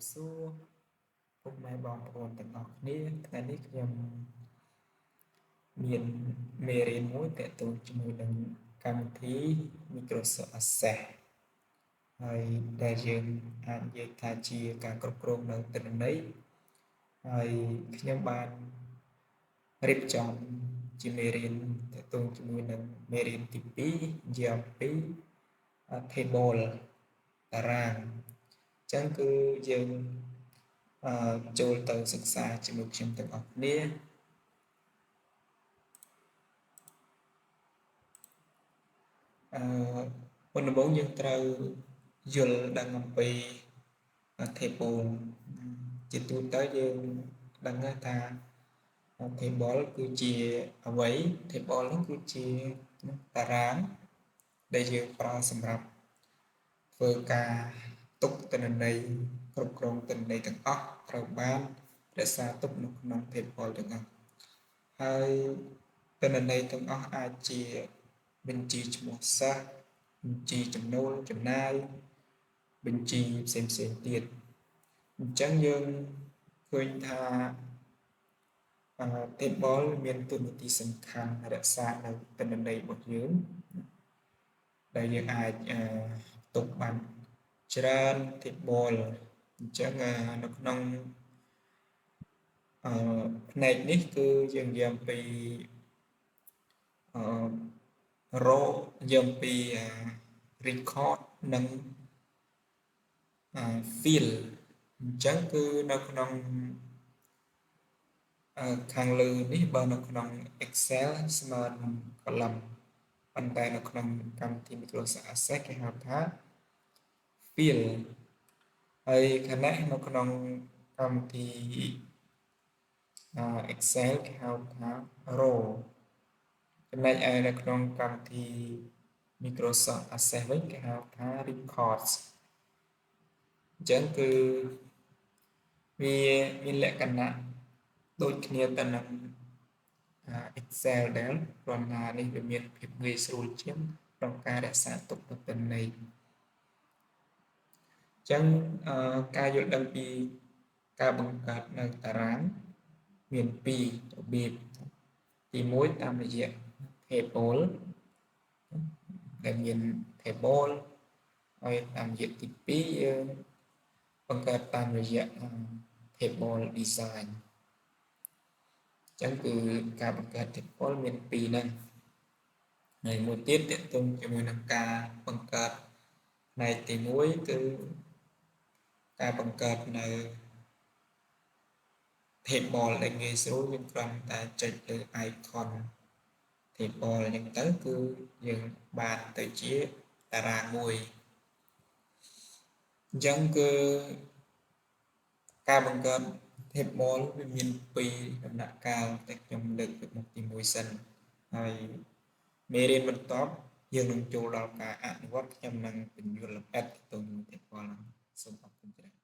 សួរពុកម៉ែបងប្អូនទាំងអស់គ្នាថ្ងៃនេះខ្ញុំមានមេរៀនមួយទាក់ទងជាមួយនឹងកម្មវិធី Microsoft Access ហើយដែលយើងអាចនិយាយថាជាការគ្រប់គ្រងនៅទិន្នន័យហើយខ្ញុំបានរៀបចំជាមេរៀនទាក់ទងជាមួយនឹងមេរៀនទី2និយាយអំពី table តារាងអញ្ចឹងគឺយើងចូលទៅសិក្សាជាមួយខ្ញុំទាំងអស់គ្នាមុនដំបូងយើងត្រូវយល់ដឹងអំពី table ជាទូទៅយើងដឹងថា table គឺជាអ្វី table នោះគឺជាតារាងដែលយើងប្រើសម្រាប់ធ្វើការទុកទិន្នន័យគ្រប់គ្រងទិន្នន័យទាំងអស់ត្រូវបានរក្សាទុកនៅក្នុង table ទាំងអស់ហើយទិន្នន័យទាំងអស់អាចជាបញ្ជីឈ្មោះសិស្សបញ្ជីចំណូលចំណាយបញ្ជីផ្សេងៗទៀតអញ្ចឹងយើងឃើញថា table មានតួនាទីសំខាន់រក្សានៅទិន្នន័យរបស់យើងដែលយើងអាចទុកបានច្រើន table អញ្ចឹងនៅក្នុងផ្នែកនេះគឺយើងនិយាយអំពីrow និយាយអំពី record និង field អញ្ចឹងគឺនៅក្នុងខាងលើនេះបើនៅក្នុង Excel ស្មើនឹង column ប៉ុន្តែនៅក្នុងកម្មវិធី Microsoft Access គេហៅថា field ហើយខណៈនៅក្នុងកម្មវិធី Excel គេហៅថា row ចំណែកឯនៅក្នុងកម្មវិធី Microsoft Access វិញគេហៅថា records អញ្ចឹងគឺវាមានលក្ខណៈដូចគ្នាទៅនឹង Excel ដែរព្រោះថានេះវាមានភាពងាយស្រួលជាងក្នុងការរក្សាទុកទិន្នន័យអញ្ចឹងការយល់ដឹងពីការបង្កើតនៅតារាងមាន2របៀបទី1តាមរយៈ table ដែលមាន table ហើយតាមរយៈទី2យើងបង្កើតតាមរយៈ table design អញ្ចឹងគឺការបង្កើត table មាន2ហ្នឹងហើយមួយទៀតទាក់ទងជាមួយនឹងការបង្កើតផ្នែកទី1គឺការបង្កើតនៅ table ដែលងាយស្រួលយើងគ្រាន់តែចុចលើ icon table អញ្ចឹងទៅគឺយើងបានទៅជាតារាងមួយអញ្ចឹងគឺការបង្កើត table វាមាន2ដំណាក់កាលតែខ្ញុំលើកពីមុខទី1សិនហើយមេរៀនបន្ទាប់យើងនឹងចូលដល់ការអនុវត្តខ្ញុំនឹងពន្យល់លម្អិតទៅនឹង table ហ្នឹងសូមអរគុណច្រើន